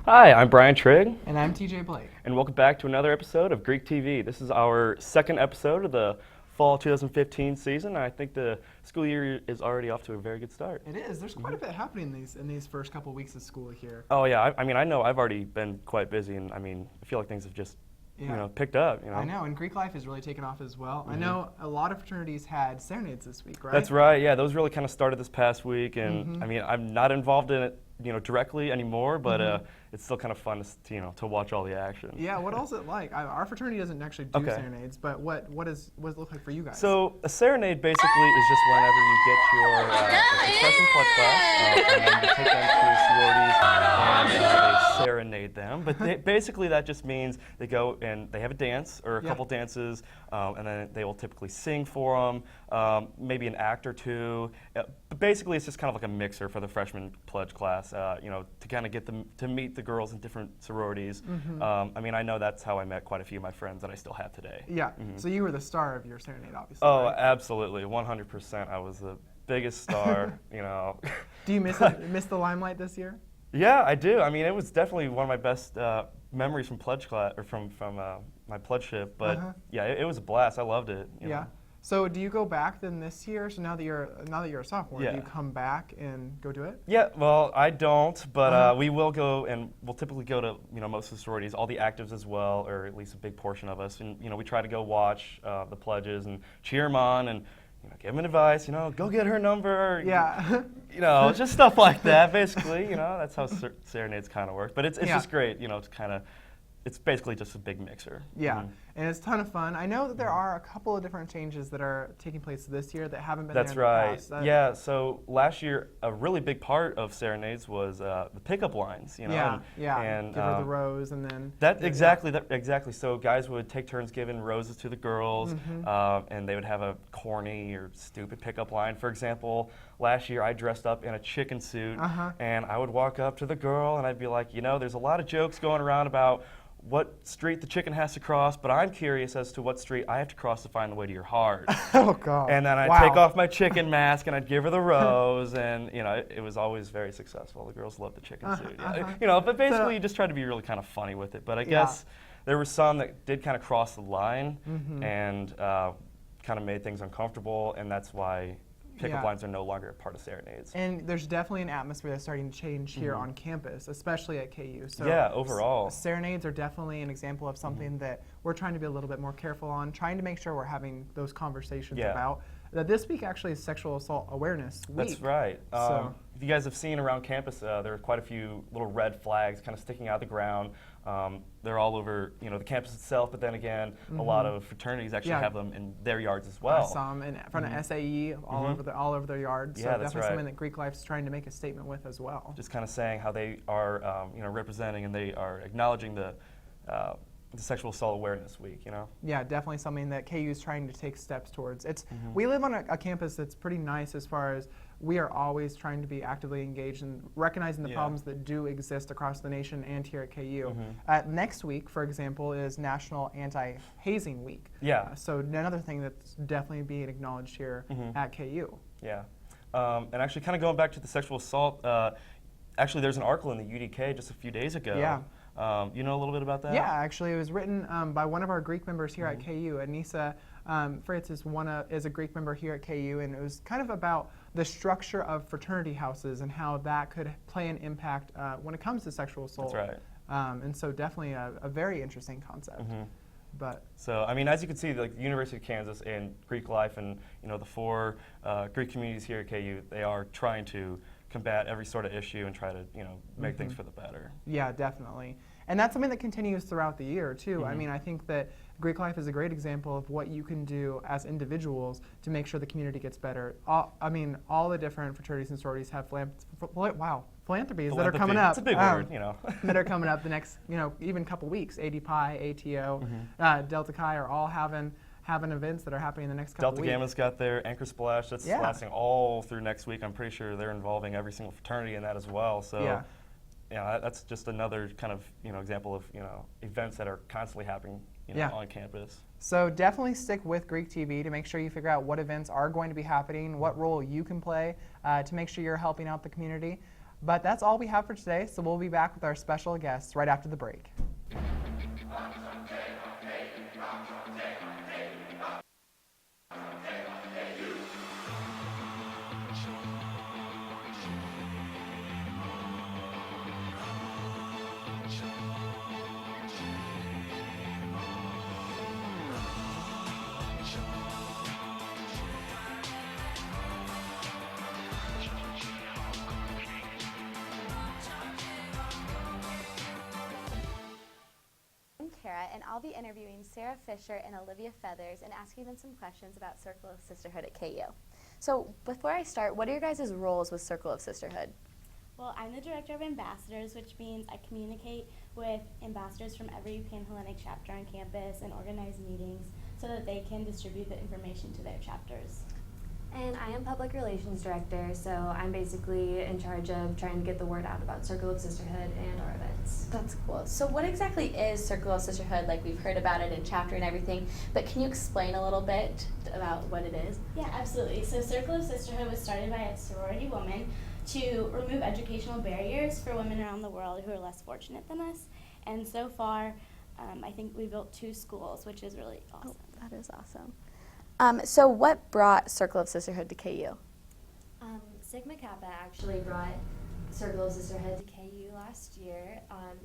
Hi, I'm Brian Trigg. And I'm TJ Blake. And welcome back to another episode of Greek TV. This is our second episode of the fall 2015 season. I think the school year is already off to a very good start. It is. There's quite a bit happening in these first couple weeks of school here. Oh yeah, I know I've already been quite busy, and I feel like things have just picked up. I know, and Greek life has really taken off as well. I know a lot of fraternities had serenades this week, right? That's right. Yeah, those really kind of started this past week, and I'm not involved in it, directly anymore, but it's still kind of fun to watch all the action. Yeah, what else is it like? Our fraternity doesn't actually do serenades, but what does it look like for you guys? So a serenade basically is just whenever you get your freshman pledge class, and then you take them to sororities and they serenade them. But basically that just means they go and they have a dance or a couple dances, and then they will typically sing for them, maybe an act or two. But basically it's just kind of like a mixer for the freshman pledge class, to kind of get them to meet the girls in different sororities. I know that's how I met quite a few of my friends that I still have today. Yeah, so you were the star of your serenade, obviously. Oh, right? Absolutely, 100%. I was the biggest star, Do you miss the limelight this year? Yeah, I do. It was definitely one of my best memories from pledge class, or from my pledgeship. But yeah, it was a blast. I loved it. You know? So do you go back then this year? So now that you're a sophomore, do you come back and go do it? Yeah, well, I don't, but we will go, and we'll typically go to most of the sororities, all the actives as well, or at least a big portion of us, and we try to go watch the pledges and cheer them on and give them advice. Go get her number. Yeah. Just stuff like that. Basically, that's how serenades kind of work. But it's just great, to kind of. It's basically just a big mixer. Yeah, and it's a ton of fun. I know that there are a couple of different changes that are taking place this year that haven't been there in the past. That's right. Yeah, so last year, a really big part of serenades was the pickup lines, and give her the rose, and then... Exactly. So guys would take turns giving roses to the girls, and they would have a corny or stupid pickup line. For example, last year I dressed up in a chicken suit, and I would walk up to the girl, and I'd be like, there's a lot of jokes going around about what street the chicken has to cross, but I'm curious as to what street I have to cross to find the way to your heart. Oh, God. And then I'd take off my chicken mask and I'd give her the rose, and it was always very successced. The girls loved the chicken suit. But basically you just try to be really kind of funny with it. But I guess there were some that did kind of cross the line and kind of made things uncomfortable, and that's why pickup lines are no longer a part of serenades. And there's definitely an atmosphere that's starting to change here on campus, especially at KU. So yeah, overall. Serenades are definitely an example of something that we're trying to be a little bit more careful on, trying to make sure we're having those conversations about. This week actually is Sexual Assault Awareness Week. That's right. If you guys have seen around campus, there are quite a few little red flags kind of sticking out of the ground. They're all over, the campus itself, but then again, a lot of fraternities actually have them in their yards as well. Some in front of SAE, all over their yards. So definitely something that Greek Life is trying to make a statement with as well. Just kind of saying how they are, representing and they are acknowledging the Sexual Assault Awareness Week, Yeah, definitely something that KU is trying to take steps towards. We live on a campus that's pretty nice as far as we are always trying to be actively engaged and recognizing the problems that do exist across the nation and here at KU. Next week, for example, is National Anti-Hazing Week. Yeah. So another thing that's definitely being acknowledged here at KU. Yeah. And actually kind of going back to the sexual assault, actually there's an article in the UDK just a few days ago. Yeah. You know a little bit about that? Yeah, actually it was written by one of our Greek members here at KU. Anissa Fritz is a Greek member here at KU, and it was kind of about the structure of fraternity houses and how that could play an impact when it comes to sexual assault. That's right. And so definitely a very interesting concept. So, as you can see, the University of Kansas and Greek Life and, the four Greek communities here at KU, they are trying to combat every sort of issue and try to, make things for the better. Yeah, definitely. And that's something that continues throughout the year, too. I think that Greek Life is a great example of what you can do as individuals to make sure the community gets better. All the different fraternities and sororities have philanthropies that are coming up. It's a big word, that are coming up the next, even couple weeks. ADPI, ATO, Delta Chi are all having events that are happening in the next couple weeks. Delta Gamma's got their Anchor Splash. That's lasting all through next week. I'm pretty sure they're involving every single fraternity in that as well. So, that's just another kind of example of events that are constantly happening on campus. So definitely stick with Greek TV to make sure you figure out what events are going to be happening, what role you can play to make sure you're helping out the community. But that's all we have for today, so we'll be back with our special guests right after the break. I'm Kara, and I'll be interviewing Sarah Fisher and Olivia Feathers and asking them some questions about Circle of Sisterhood at KU. So before I start, what are your guys' roles with Circle of Sisterhood? Well, I'm the Director of Ambassadors, which means I communicate with ambassadors from every Panhellenic chapter on campus and organize meetings so that they can distribute the information to their chapters. And I am Public Relations Director, so I'm basically in charge of trying to get the word out about Circle of Sisterhood and our events. That's cool. So what exactly is Circle of Sisterhood? Like, we've heard about it in chapter and everything, but can you explain a little bit about what it is? Yeah, absolutely. So Circle of Sisterhood was started by a sorority woman to remove educational barriers for women around the world who are less fortunate than us. And so far, I think we built 2 schools, which is really awesome. Oh, that is awesome. So what brought Circle of Sisterhood to KU? Sigma Kappa actually brought Circle of Sisterhood to KU last year,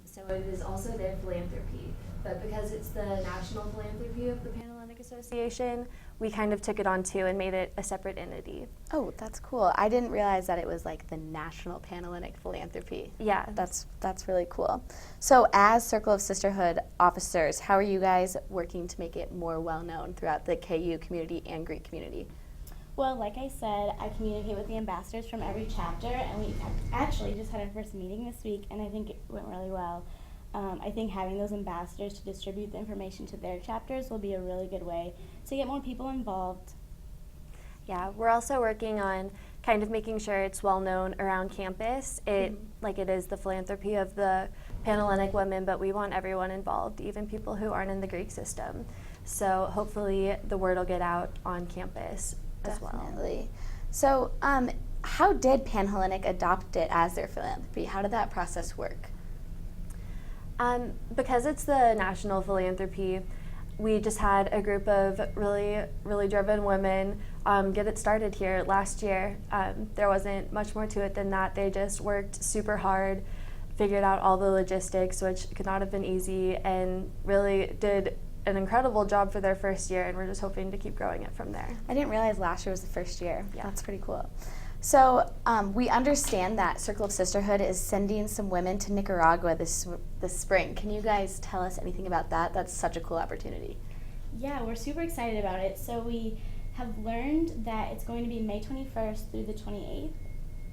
so it is also their philanthropy. But because it's the national philanthropy of the Panhellenic Association, we kind of took it on too and made it a separate entity. Oh, that's cool. I didn't realize that it was like the National Panhellenic Philanthropy. Yeah. That's really cool. So as Circle of Sisterhood officers, how are you guys working to make it more well-known throughout the KU community and Greek community? Well, like I said, I communicate with the ambassadors from every chapter, and we actually just had our first meeting this week, and I think it went really well. I think having those ambassadors to distribute the information to their chapters will be a really good way to get more people involved. Yeah, we're also working on kind of making sure it's well known around campus. Like it is the philanthropy of the Panhellenic women, but we want everyone involved, even people who aren't in the Greek system. So hopefully the word will get out on campus as well. Definitely. So how did Panhellenic adopt it as their philanthropy? How did that process work? Because it's the national philanthropy, we just had a group of really driven women get it started here last year. There wasn't much more to it than that. They just worked super hard, figured out all the logistics, which could not have been easy, and really did an incredible job for their first year, and we're just hoping to keep growing it from there. I didn't realize last year was the first year. Yeah. That's pretty cool. So we understand that Circle of Sisterhood is sending some women to Nicaragua this spring. Can you guys tell us anything about that? That's such a cool opportunity. Yeah, we're super excited about it. So we have learned that it's going to be May 21st through the 28th,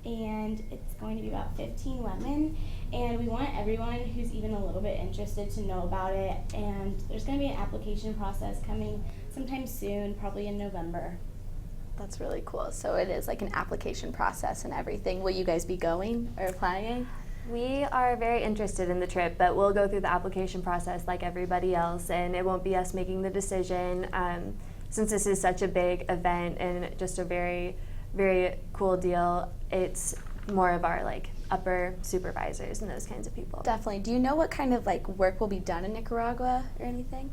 and it's going to be about 15 women, and we want everyone who's even a little bit interested to know about it, and there's going to be an application process coming sometime soon, probably in November. That's really cool. So it is like an application process and everything. Will you guys be going or applying? We are very interested in the trip, but we'll go through the application process like everybody else, and it won't be us making the decision. Since this is such a big event and just a very, very cool deal, it's more of our like upper supervisors and those kinds of people. Definitely. Do you know what kind of like work will be done in Nicaragua or anything?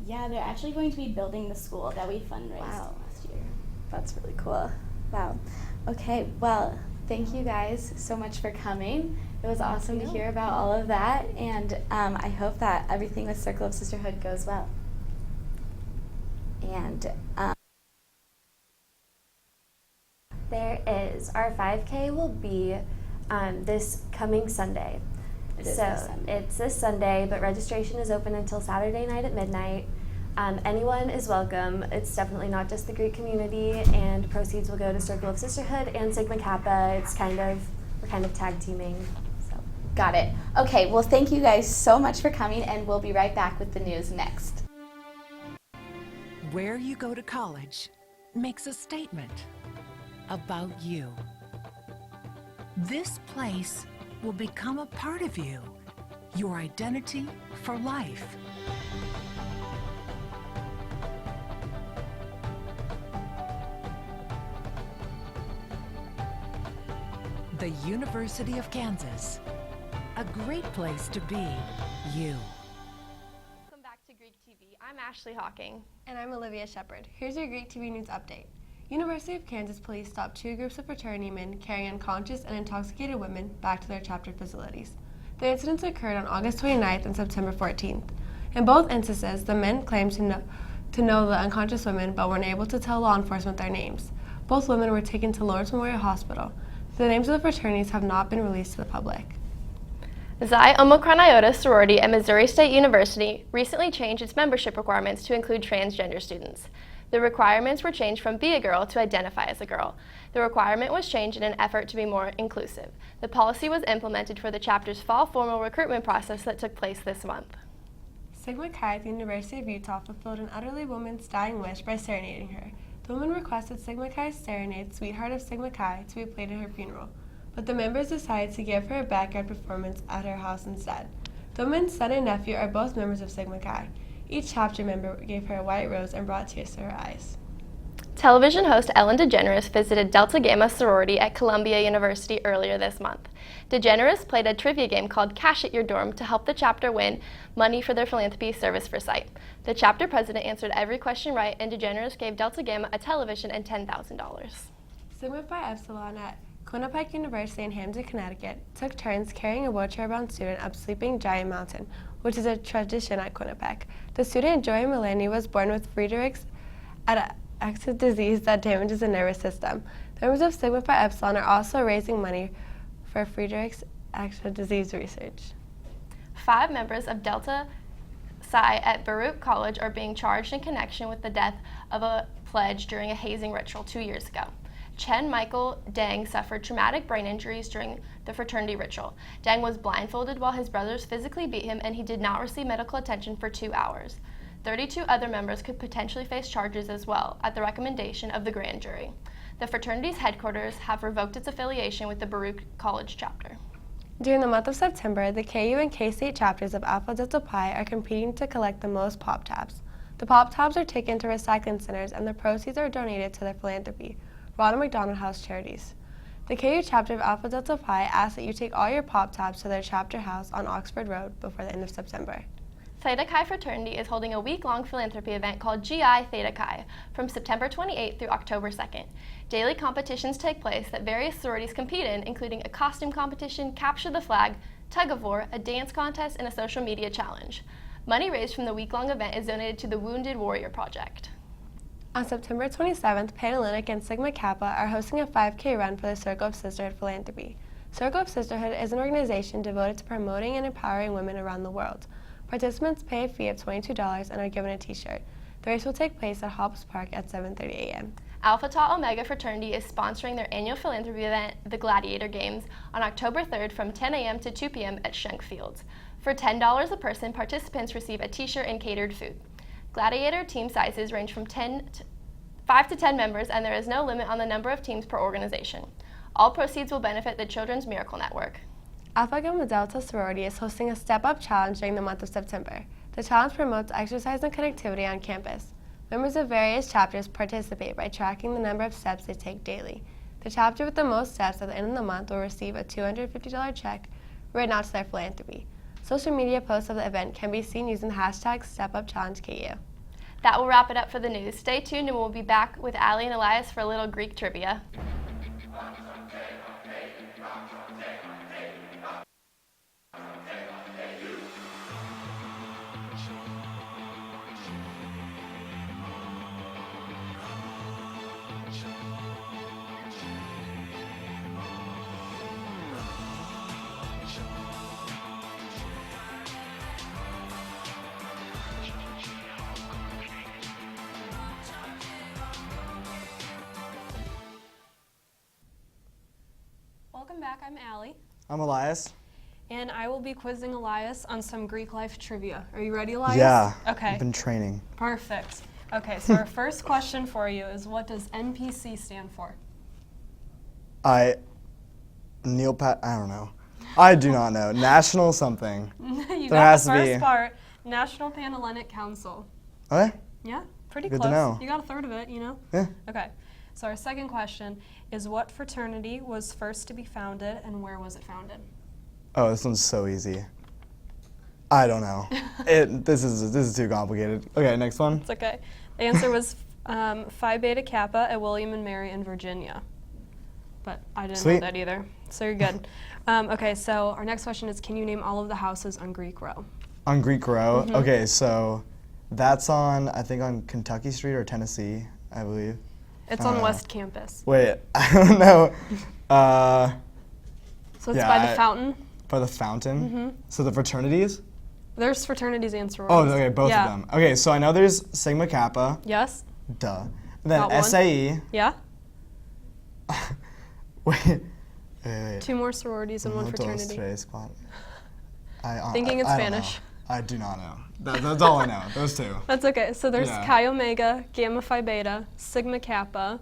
Yeah, they're actually going to be building the school that we fundraised last year. That's really cool. Wow. Okay, well, thank you guys so much for coming. It was awesome to hear about all of that, and I hope that everything with Circle of Sisterhood goes well. And There is. Our 5K will be this coming Sunday. This Sunday. It's this Sunday, but registration is open until Saturday night at midnight. Anyone is welcome. It's definitely not just the Greek community, and proceeds will go to Circle of Sisterhood and Sigma Kappa. We're kind of tag teaming. So. Got it. Okay, well, thank you guys so much for coming, and we'll be right back with the news next. Where you go to college makes a statement about you. This place will become a part of you, your identity for life. the University of Kansas. A great place to be you. Welcome back to Greek TV. I'm Ashley Hawking. And I'm Olivia Shepard. Here's your Greek TV News update. University of Kansas police stopped 2 groups of fraternity men carrying unconscious and intoxicated women back to their chapter facilities. The incidents occurred on August 29th and September 14th. In both instances, the men claimed to know the unconscious women but weren't able to tell law enforcement their names. Both women were taken to Lourdes Memorial Hospital. The names of the fraternities have not been released to the public. Xi Omicron Iota sorority at Missouri State University recently changed its membership requirements to include transgender students. The requirements were changed from be a girl to identify as a girl. The requirement was changed in an effort to be more inclusive. The policy was implemented for the chapter's fall formal recruitment process that took place this month. Sigma Chi at the University of Utah fulfilled an elderly woman's dying wish by serenading her. The woman requested Sigma Chi's serenade, Sweetheart of Sigma Chi, to be played at her funeral, but the members decided to give her a backyard performance at her house instead. The woman's son and nephew are both members of Sigma Chi. Each chapter member gave her a white rose and brought tears to her eyes. Television host Ellen DeGeneres visited Delta Gamma sorority at Columbia University earlier this month. DeGeneres played a trivia game called Cash at Your Dorm to help the chapter win money for their philanthropy service for sight. The chapter president answered every question right, and DeGeneres gave Delta Gamma a television and $10,000. Sigma Phi Epsilon at Quinnipiac University in Hampton, Connecticut, took turns carrying a wheelchair-bound student up Sleeping Giant Mountain, which is a tradition at Quinnipiac. The student, Joy Melanie, was born with Friedreich's ataxia disease that damages the nervous system. The members of Sigma Phi Epsilon are also raising money for Friedreich's ataxia disease research. 5 members of Delta Psi at Baruch College are being charged in connection with the death of a pledge during a hazing ritual 2 years ago. Chen Michael Dang suffered traumatic brain injuries during the fraternity ritual. Dang was blindfolded while his brothers physically beat him, and he did not receive medical attention for 2 hours. 32 other members could potentially face charges as well, at the recommendation of the grand jury. The fraternity's headquarters have revoked its affiliation with the Baruch College chapter. During the month of September, the KU and K-State chapters of Alpha Delta Pi are competing to collect the most pop tabs. The pop tabs are taken to recycling centers, and the proceeds are donated to their philanthropy, Ronald McDonald House Charities. The KU chapter of Alpha Delta Pi asks that you take all your pop tabs to their chapter house on Oxford Road before the end of September. Theta Chi Fraternity is holding a week-long philanthropy event called GI Theta Chi from September 28th through October 2nd. Daily competitions take place that various sororities compete in, including a costume competition, capture the flag, tug-of-war, a dance contest, and a social media challenge. Money raised from the week-long event is donated to the Wounded Warrior Project. On September 27th, Panhellenic and Sigma Kappa are hosting a 5K run for the Circle of Sisterhood philanthropy. Circle of Sisterhood is an organization devoted to promoting and empowering women around the world. Participants pay a fee of $22 and are given a t-shirt. The race will take place at Hobbs Park at 7:30 a.m. Alpha Tau Omega Fraternity is sponsoring their annual philanthropy event, the Gladiator Games, on October 3rd from 10 a.m. to 2 p.m. at Schenck Fields. For $10 a person, participants receive a t-shirt and catered food. Gladiator team sizes range from 5 to 10 members, and there is no limit on the number of teams per organization. All proceeds will benefit the Children's Miracle Network. Alpha Gamma Delta sorority is hosting a step-up challenge during the month of September. The challenge promotes exercise and connectivity on campus. Members of various chapters participate by tracking the number of steps they take daily. The chapter with the most steps at the end of the month will receive a $250 check written out to their philanthropy. Social media posts of the event can be seen using the hashtag StepUpChallengeKU. That will wrap it up for the news. Stay tuned and we'll be back with Allie and Elias for a little Greek trivia. Welcome back, I'm Allie, I'm Elias. and I will be quizzing Elias on some Greek life trivia. Are you ready, Elias? Yeah, Okay, I've been training. perfect. Okay, so our first question for you is, what does NPC stand for? I don't know. I do not know. National something. You There got has the to first be. part, National Panhellenic Council. Okay? Yeah, pretty Good to close. know. You got a third of it, you know? Yeah. Okay. So our second question is, what fraternity was first to be founded and where was it phounded? Oh, this one's so easy. I don't know. This is too complicated. Okay, next one. It's okay. The answer was Phi Beta Kappa at William and Mary in Virginia. But I didn't Sweet. know that either, so you're good. Okay, so our next question is, can you name all of the houses on Greek Row? On Greek Row? Okay, so that's on, I think on Kentucky Street or Tennessee, I believe. It's on West Campus. Wait, I don't know. So it's yeah, by the fountain. By the fountain? So the fraternities? There's fraternities and sororities. Oh, okay, both of them. Okay, so I know there's Sigma Kappa. Yes. Duh. Then Got one. SAE. Yeah. Wait. 2 more sororities and 1 Uno, dos, fraternity. tres, cuatro. Thinking in I don't Spanish. know. I do not know. That's all I know. Those 2. That's okay. So there's Yeah. Chi Omega, Gamma Phi Beta, Sigma Kappa,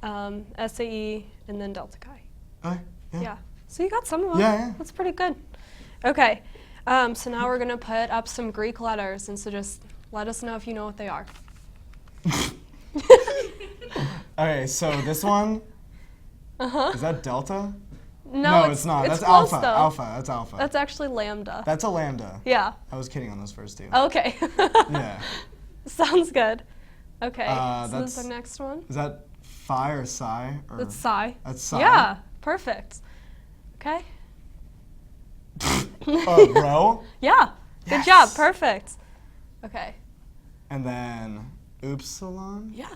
SAE, and then Delta Chi. Okay. Yeah. So you got some of them. Yeah. That's pretty good. Okay. So now we're going to put up some Greek letters, and so just let us know if you know what they are. Okay, so this one. Is that Delta? No, it's not. It's That's close, Alpha. though. Alpha. That's Alpha. That's actually Lambda. That's a Lambda. Yeah. I was kidding on those first 2. Okay. Yeah. Sounds good. Okay. So this is that's- the next one. Is that Phi or Psi? Or It's Psi. That's Psi. Yeah. Perfect. Okay. Rho. Yeah. Good job. Perfect. Okay. And then Upsilon. Yeah.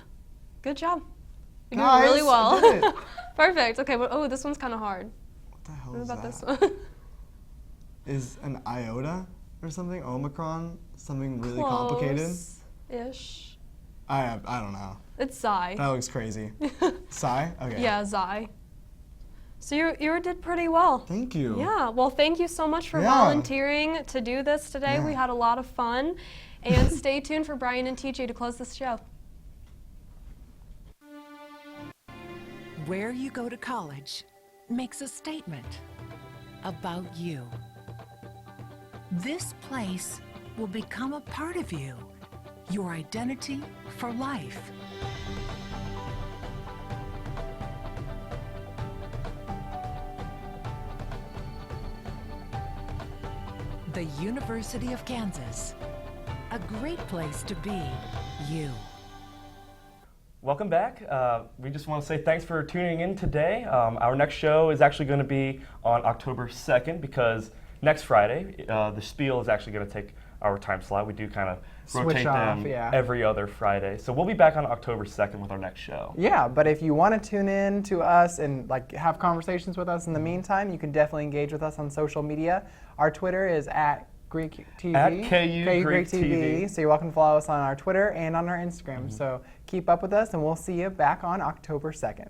Good job. You're Guys, doing really well. I did it. Perfect. Okay. Well, oh, this one's kind of hard. What the hell What is about that? this one? Is an iota or something? Omicron? Something really complicated? Ish. I don't know. It's Xi. That looks crazy. Psi? Okay. Yeah, Xi. So you did pretty well. Thank you. Yeah. Well, thank you so much for Yeah. volunteering to do this today. Yeah. We had a lot of fun. And stay tuned for Brian and TJ to close this show. Where you go to college makes a statement about you. This place will become a part of you, your identity for life. The University of Kansas, a great place to be you. Welcome back. We just want to say thanks for tuning in today. Our next show is actually going to be on October 2nd because next Friday, the Spiel is actually going to take our time slot. We do kind of rotate off, them yeah. every other Friday. So we'll be back on October 2nd with our next show. Yeah, but if you want to tune in to us and like have conversations with us in the meantime, you can definitely engage with us on social media. Our Twitter is at Greek TV. At KU Greek TV. TV. So you're welcome to follow us on our Twitter and on our Instagram. So keep up with us, and we'll see you back on October 2nd.